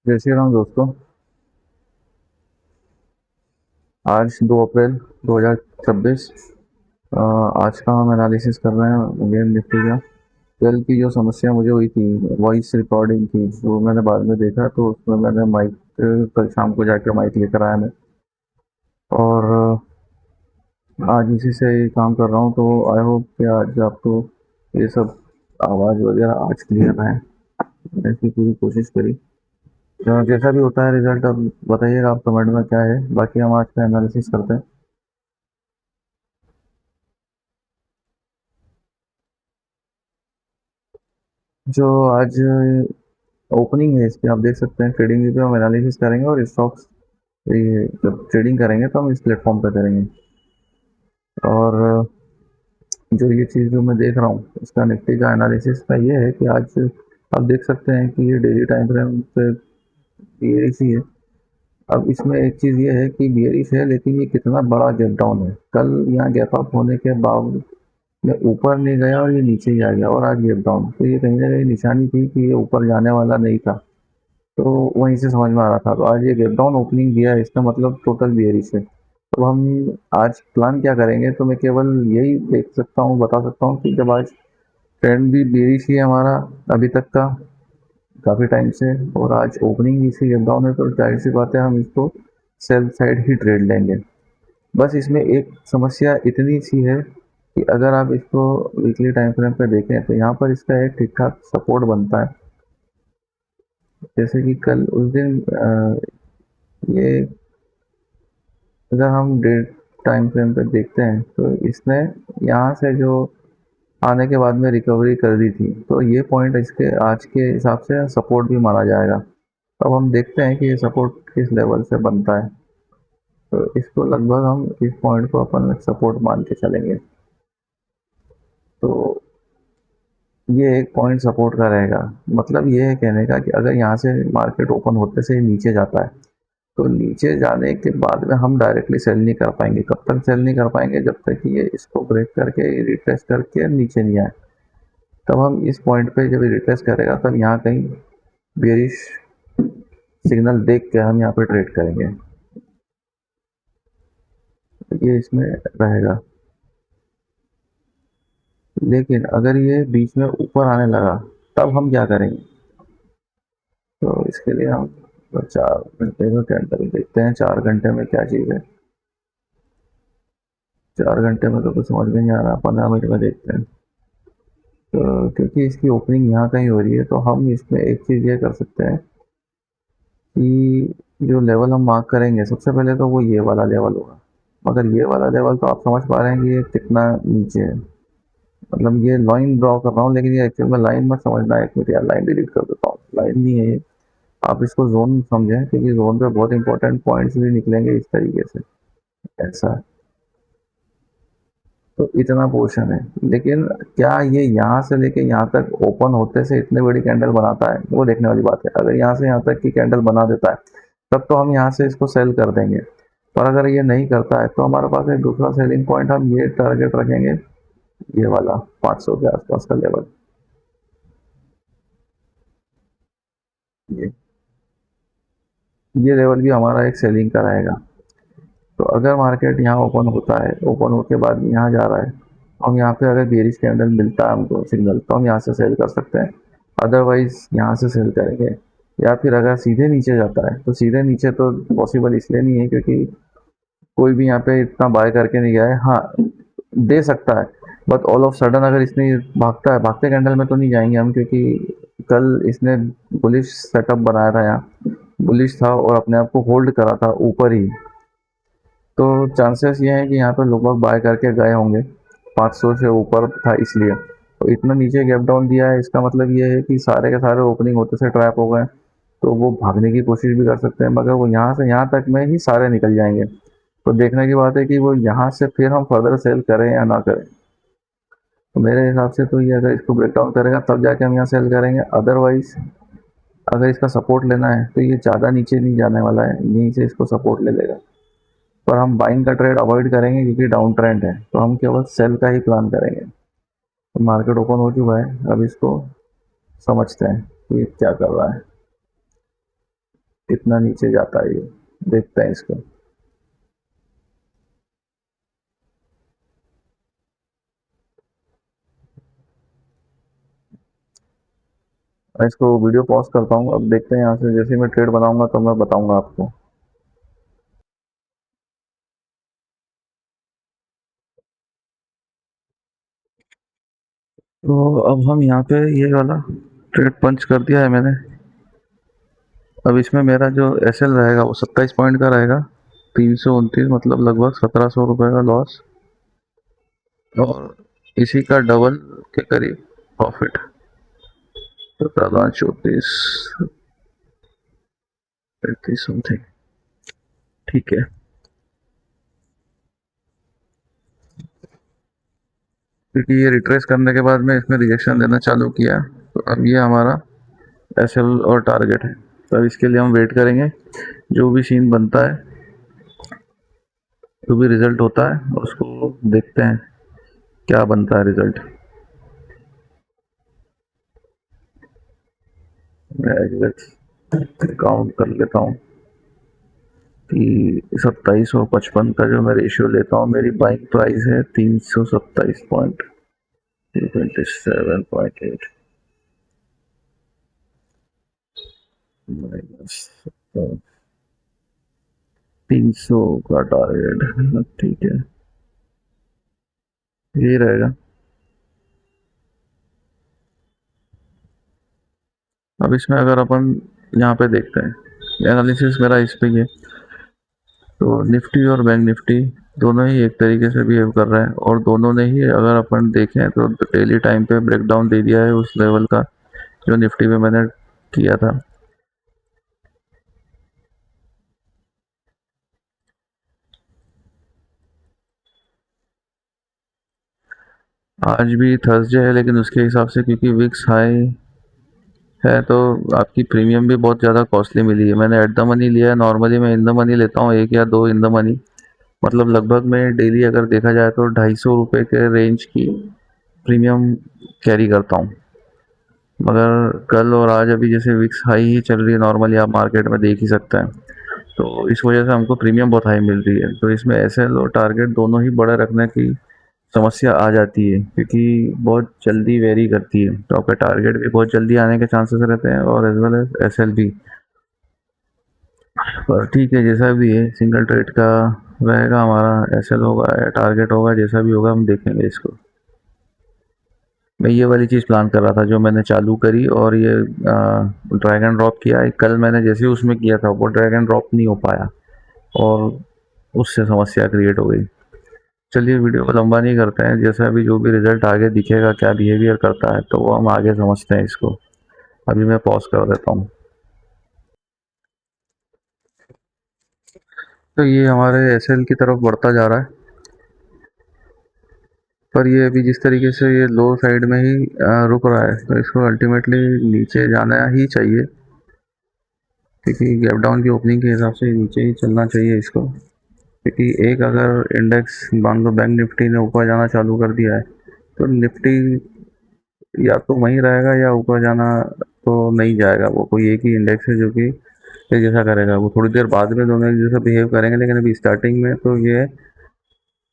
जय श्री राम दोस्तों। आज 2 अप्रैल 2026। आज का हम एनालिसिस कर रहे हैं इंडियन निफ्टी का। कल की जो समस्या मुझे हुई थी वॉइस रिकॉर्डिंग की, वो मैंने बाद में देखा तो उसमें मैंने माइक कल शाम को जाकर माइक लेकर आया मैं। और आज इसी से काम कर रहा हूँ, तो आई होप कि आज आपको ये सब आवाज़ वगैरह आज क्लियर है। मैंने इसकी पूरी कोशिश करी। जैसा भी होता है रिजल्ट अब बताइएगा आप कमेंट में क्या है। बाकी हम आज का एनालिसिस करते हैं। जो आज ओपनिंग है इसकी आप देख सकते हैं। ट्रेडिंग व्यू पे हम एनालिसिस करेंगे और स्टॉक्स ये जब ट्रेडिंग करेंगे तो हम इस प्लेटफॉर्म पे करेंगे। और जो ये चीज़ जो मैं देख रहा हूँ इसका निफ्टी का एनालिसिस का ये है कि आज आप देख सकते हैं कि ये डेली टाइम फ्रेम पे बियरिश ही है। अब इसमें एक चीज़ ये है कि बियरिश है, लेकिन ये कितना बड़ा गैप डाउन है। कल यहाँ गैप अप होने के बावजूद ये ऊपर नहीं गया और ये नीचे ही आ गया और आज गैप डाउन, तो ये कहीं ना कहीं निशानी थी कि ये ऊपर जाने वाला नहीं था। तो वहीं से समझ में आ रहा था। तो आज ये गैप डाउन ओपनिंग दिया है, इसका मतलब टोटल बियरिश है। तो हम आज प्लान क्या करेंगे, तो मैं केवल यही देख सकता हूँ, बता सकता हूँ कि जब आज ट्रेंड भी बेरिश ही है हमारा अभी तक का काफ़ी टाइम से, और आज ओपनिंग इसी गैप डाउन है, तो जाहिर सी बात है हम इसको सेल साइड ही ट्रेड लेंगे। बस इसमें एक समस्या इतनी सी है कि अगर आप इसको वीकली टाइम फ्रेम पर देखें तो यहाँ पर इसका एक ठीक ठाक सपोर्ट बनता है। जैसे कि कल उस दिन ये अगर हम डे टाइम फ्रेम पे देखते हैं तो इसने यहाँ से जो आने के बाद में रिकवरी कर दी थी, तो ये पॉइंट इसके आज के हिसाब से सपोर्ट भी माना जाएगा। अब हम देखते हैं कि ये सपोर्ट किस लेवल से बनता है। तो इसको लगभग हम इस पॉइंट को अपन सपोर्ट मान के चलेंगे। तो ये एक पॉइंट सपोर्ट का रहेगा। मतलब ये है कहने का कि अगर यहाँ से मार्केट ओपन होते से ही नीचे जाता है तो नीचे जाने के बाद में हम डायरेक्टली सेल नहीं कर पाएंगे। कब तक सेल नहीं कर पाएंगे, जब तक कि ये इसको ब्रेक करके रिट्रेस करके नीचे नहीं आए। तब हम इस पॉइंट पे जब रिट्रेस करेगा तब यहाँ कहीं बेरिश सिग्नल देख के हम यहाँ पे ट्रेड करेंगे। ये इसमें रहेगा। लेकिन अगर ये बीच में ऊपर आने लगा तब हम क्या करेंगे, तो इसके लिए हम 4 घंटे का कैंडल देखते हैं। 4 घंटे में क्या चीज़ है, 4 घंटे में तो कुछ समझ में नहीं आ रहा। 15 मिनट में देखते हैं। तो क्योंकि इसकी ओपनिंग यहाँ कहीं हो रही है, तो हम इसमें एक चीज़ ये कर सकते हैं कि जो लेवल हम मार्क करेंगे सबसे पहले तो वो ये वाला लेवल होगा। मगर ये वाला लेवल तो आप समझ पा रहे हैं कि ये कितना नीचे है। मतलब ये लाइन ड्रॉ कर रहा हूँ, लेकिन ये एक्चुअल में लाइन मत समझना है। एक मिनट यार, लाइन डिलीट कर देता हूँ। लाइन नहीं है ये, आप इसको जोन समझें, क्योंकि जोन पे बहुत इंपॉर्टेंट पॉइंट्स भी निकलेंगे इस तरीके से। ऐसा है। तो इतना पोर्शन है, लेकिन क्या ये यहाँ से लेके यहाँ तक ओपन होते से इतनी बड़ी कैंडल बनाता है, वो देखने वाली बात है। अगर यहाँ से यहाँ तक की कैंडल बना देता है तब तो हम यहाँ से इसको सेल कर देंगे। पर अगर ये नहीं करता है तो हमारे पास एक दूसरा सेलिंग पॉइंट, हम ये टारगेट रखेंगे, ये वाला 500 के आसपास का लेवल। ये ये लेवल भी हमारा एक सेलिंग का रहेगा। तो अगर मार्केट यहाँ ओपन होता है, ओपन होके बाद यहाँ जा रहा है, हम यहाँ पे अगर बेरिश कैंडल मिलता है हमको सिग्नल, तो हम यहाँ से सेल कर सकते हैं। अदरवाइज यहाँ से सेल करेंगे। या फिर अगर सीधे नीचे जाता है, तो सीधे नीचे तो पॉसिबल इसलिए नहीं है क्योंकि कोई भी यहाँ पे इतना बाय करके नहीं गया है। हाँ, दे सकता है, बट ऑल ऑफ सडन अगर इसने भागता है, भागते कैंडल में तो नहीं जाएंगे हम, क्योंकि कल इसने बुलिश सेटअप बनाया था, यहाँ बुलिश था और अपने आप को होल्ड करा था ऊपर ही। तो चांसेस ये हैं कि यहाँ पे लोग बाग बाय करके गए होंगे। 500 से ऊपर था इसलिए तो इतना नीचे गैप डाउन दिया है। इसका मतलब ये है कि सारे के सारे ओपनिंग होते से ट्रैप हो गए, तो वो भागने की कोशिश भी कर सकते हैं, मगर वो यहाँ से यहाँ तक में ही सारे निकल जाएंगे। तो देखने की बात है कि वो यहाँ से फिर हम फर्दर सेल करें या ना करें। तो मेरे हिसाब से तो ये अगर इसको ब्रेक डाउन करेगा तब जाके हम यहाँ सेल करेंगे। अदरवाइज अगर इसका सपोर्ट लेना है तो ये ज़्यादा नीचे नहीं जाने वाला है, यहीं से इसको सपोर्ट ले लेगा। पर हम बाइंग का ट्रेड अवॉइड करेंगे क्योंकि डाउन ट्रेंड है, तो हम केवल सेल का ही प्लान करेंगे। तो मार्केट ओपन हो चुका है, अब इसको समझते हैं कि क्या कर रहा है। कितना नीचे जाता है ये, देखते हैं इसको। मैं इसको वीडियो पॉज करता हूँ, अब देखते हैं यहाँ से, जैसे ही मैं ट्रेड बनाऊंगा तो मैं बताऊंगा आपको। तो अब हम यहाँ पे ये वाला ट्रेड पंच कर दिया है मैंने। अब इसमें मेरा जो एस एल रहेगा वो 27 पॉइंट का रहेगा, 329, मतलब लगभग 1700 रुपये का लॉस, और इसी का डबल के करीब प्रॉफिट, 17, 34, 35 समथिंग। ठीक है, क्योंकि ये रिट्रेस करने के बाद में इसमें रिजेक्शन देना चालू किया, तो अब ये हमारा एस एल और टारगेट है। तो अब इसके लिए हम वेट करेंगे, जो भी सीन बनता है, जो भी रिजल्ट होता है उसको देखते हैं क्या बनता है रिजल्ट। मैं एग्जैक्ट काउंट कर लेता हूँ कि 2755 का जो मैं रेशियो लेता हूँ, मेरी बाइक प्राइस है 327.278 माइनस 300 का टारगेट। ठीक है, यही रहेगा। अब इसमें अगर अपन यहाँ पे देखते हैं, एनालिसिस मेरा इस पे ही है, तो निफ्टी और बैंक निफ्टी दोनों ही एक तरीके से बिहेव कर रहे हैं, और दोनों ने ही अगर अपन देखें तो डेली टाइम पे ब्रेकडाउन दे दिया है उस लेवल का जो निफ्टी में मैंने किया था। आज भी थर्सडे है, लेकिन उसके हिसाब से क्योंकि विक्स हाई है तो आपकी प्रीमियम भी बहुत ज़्यादा कॉस्टली मिली है। मैंने एट द मनी लिया है, नॉर्मली मैं इन द मनी लेता हूँ, एक या दो इन द मनी, मतलब लगभग मैं डेली अगर देखा जाए तो 250 रुपये के रेंज की प्रीमियम कैरी करता हूँ। मगर कल और आज अभी जैसे विक्स हाई ही चल रही है, नॉर्मली आप मार्केट में देख ही सकते हैं, तो इस वजह से हमको प्रीमियम बहुत हाई मिल रही है। तो इसमें एस एल और टारगेट दोनों ही बड़े रखने की समस्या आ जाती है, क्योंकि बहुत जल्दी वेरी करती है, तो आपका टारगेट भी बहुत जल्दी आने के चांसेस रहते हैं, और as well as S L भी। पर ठीक है, जैसा भी है, सिंगल ट्रेड का रहेगा हमारा, एस एल होगा या टारगेट होगा, जैसा भी होगा हम देखेंगे इसको। मैं ये वाली चीज़ प्लान कर रहा था जो मैंने चालू करी, और ये ड्रैग एंड ड्रॉप किया कल मैंने, जैसे ही उसमें किया था वो ड्रैग एंड ड्रॉप नहीं हो पाया, और उससे समस्या क्रिएट हो गई। चलिए वीडियो को लंबा नहीं करते हैं, जैसा भी जो भी रिजल्ट आगे दिखेगा, क्या बिहेवियर करता है, तो वो हम आगे समझते हैं इसको। अभी मैं पॉज कर देता हूँ। तो ये हमारे एस एल की तरफ बढ़ता जा रहा है, पर ये अभी जिस तरीके से ये लो साइड में ही रुक रहा है, तो इसको अल्टीमेटली नीचे जाना ही चाहिए, क्योंकि गैप डाउन की ओपनिंग के हिसाब से नीचे ही चलना चाहिए इसको। क्योंकि एक अगर इंडेक्स मान लो बैंक निफ्टी ने ऊपर जाना चालू कर दिया है, तो निफ्टी या तो वहीं रहेगा या ऊपर जाना तो नहीं जाएगा। वो कोई एक ही इंडेक्स है जो कि एक जैसा करेगा, वो थोड़ी देर बाद में दोनों एक जैसा बिहेव करेंगे, लेकिन अभी स्टार्टिंग में तो ये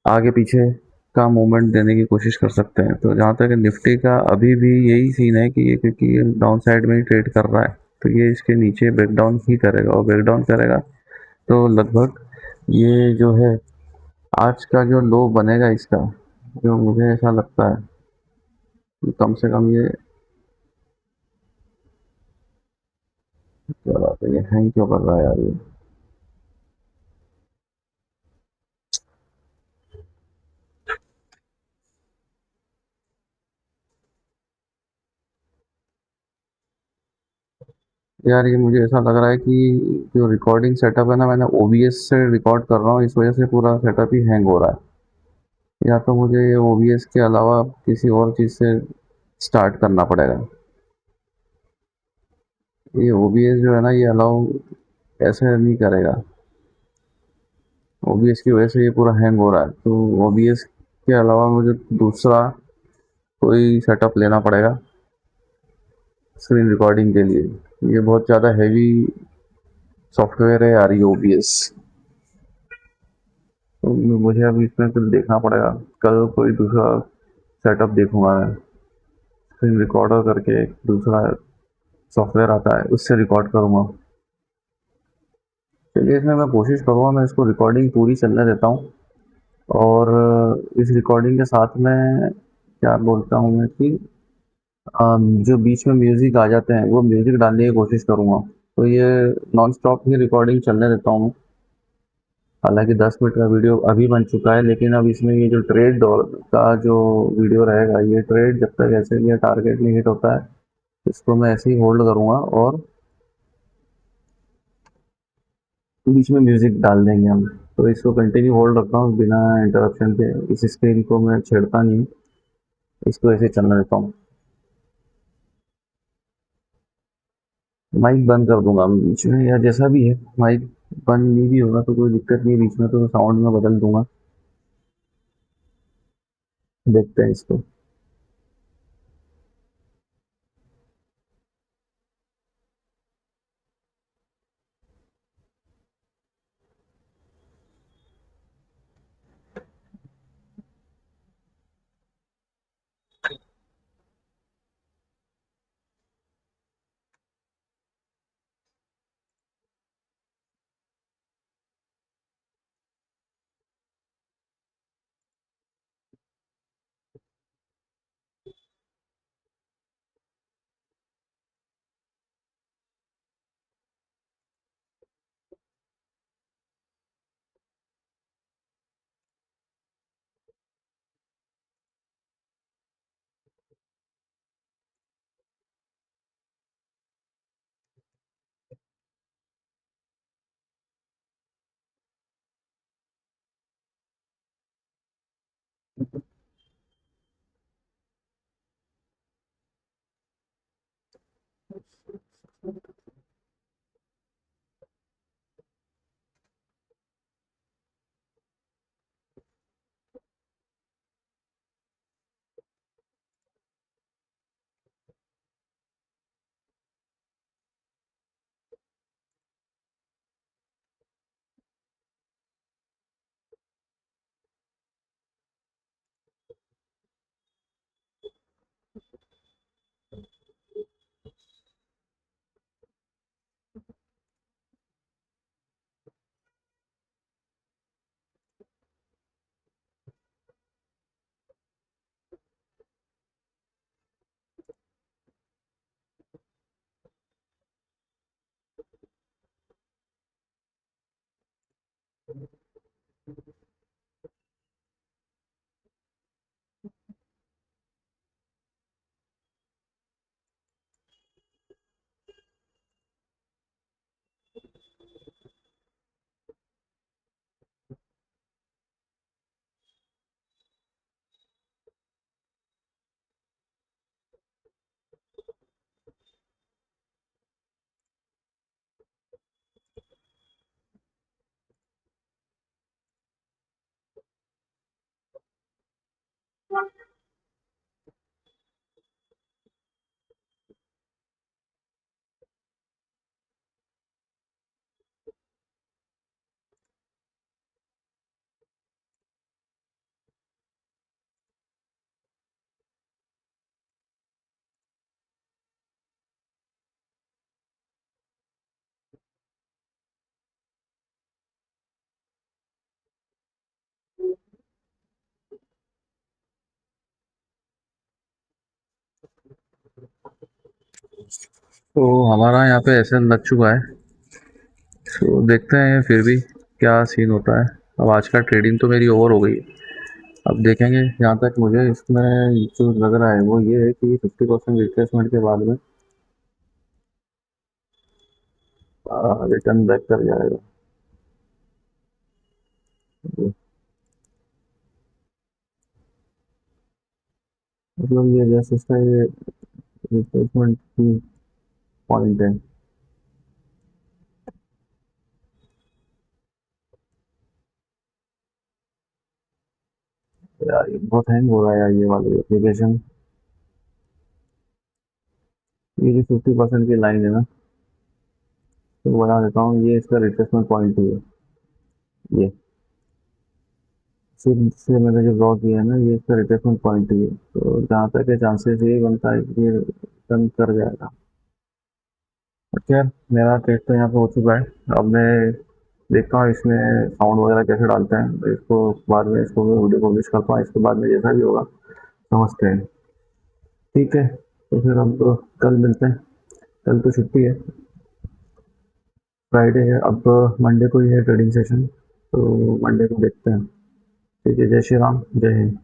आगे पीछे का मूवमेंट देने की कोशिश कर सकते हैं। तो जहाँ तक निफ्टी का अभी भी यही सीन है कि ये, क्योंकि ये डाउन साइड में ही ट्रेड कर रहा है, तो ये इसके नीचे ब्रेकडाउन ही करेगा, और ब्रेकडाउन करेगा तो लगभग ये जो है आज का जो लो बनेगा इसका, जो मुझे ऐसा लगता है कि कम से कम ये, क्या बात है, ये हैंग क्यों कर रहा है यार ये। यार ये मुझे ऐसा लग रहा है कि जो रिकॉर्डिंग सेटअप है ना, मैंने ओबीएस से रिकॉर्ड कर रहा हूँ, इस वजह से पूरा सेटअप ही हैंग हो रहा है। या तो मुझे ये ओबीएस के अलावा किसी और चीज़ से स्टार्ट करना पड़ेगा। ये ओबीएस जो है ना, ये अलाउ ऐसे नहीं करेगा, ओबीएस की वजह से ये पूरा हैंग हो रहा है। तो ओबीएस के अलावा मुझे दूसरा कोई सेटअप लेना पड़ेगा स्क्रीन रिकॉर्डिंग के लिए। ये बहुत ज़्यादा हैवी सॉफ्टवेयर है यार ये ओबीएस। तो मुझे अभी इसमें कुछ देखना पड़ेगा। कल कोई दूसरा सेटअप देखूंगा मैं। स्क्रीन रिकॉर्डर करके एक दूसरा सॉफ्टवेयर आता है, उससे रिकॉर्ड करूंगा। चलिए इसमें मैं कोशिश करूंगा, मैं इसको रिकॉर्डिंग पूरी चलने देता हूँ। और इस रिकॉर्डिंग के साथ में क्या बोलता हूँ मैं कि जो बीच में म्यूज़िक आ जाते हैं वो म्यूज़िक डालने की कोशिश करूँगा। तो ये नॉन स्टॉप ही रिकॉर्डिंग चलने देता हूँ। हालांकि 10 मिनट का वीडियो अभी बन चुका है, लेकिन अब इसमें ये जो ट्रेड का जो वीडियो रहेगा, ये ट्रेड जब तक ऐसे ये टारगेट नहीं हिट होता है, इसको मैं ऐसे ही होल्ड करूँगा और बीच में म्यूज़िक डाल देंगे हम। तो इसको कंटिन्यू होल्ड रखता हूँ बिना इंटरप्शन के। इस स्क्रीन को मैं छेड़ता नहीं हूँ, इसको ऐसे चलने देता हूँ। माइक बंद कर दूंगा बीच में, या जैसा भी है। माइक बंद नहीं भी होगा तो कोई दिक्कत नहीं, बीच में तो साउंड में बदल दूंगा। देखते हैं इसको। तो हमारा यहाँ पे ऐसा लग चुका है। तो देखते हैं फिर भी क्या सीन होता है। अब आज का ट्रेडिंग तो मेरी ओवर हो गई। अब देखेंगे। जहाँ तक मुझे इसमें जो लग रहा है वो ये है कि 50% रिट्रेसमेंट के बाद में रिटर्न बैक कर जाएगा। मतलब ये जैसे इसका ये रिप्लेसमेंट की पॉइंट है। यार ये बहुत हैंग हो रहा है यार, ये वाली एप्लीकेशन। ये जो 50% की लाइन है ना, तो बता देता हूँ, ये इसका रिट्रेसमेंट पॉइंट है, ये फिर से मैंने जो ड्रॉ किया है ना, ये इसका रिट्रेसमेंट पॉइंट है। तो जहाँ तक है चांसेस ये बनता है कि ये टर्न कर जाएगा। खैर, मेरा ट्रेड तो यहाँ पे हो चुका है। अब मैं देखता हूँ इसमें साउंड वगैरह कैसे डालते हैं, तो इसको बाद में इसको मैं वीडियो पब्लिश करता हूँ, इसके बाद में जैसा भी होगा समझते हैं। ठीक है, तो फिर हम तो कल मिलते हैं। कल तो छुट्टी है, फ्राइडे है। अब मंडे को ही है ट्रेडिंग सेशन, तो मंडे को देखते हैं। ठीक है, जय श्री राम, जय हिंद।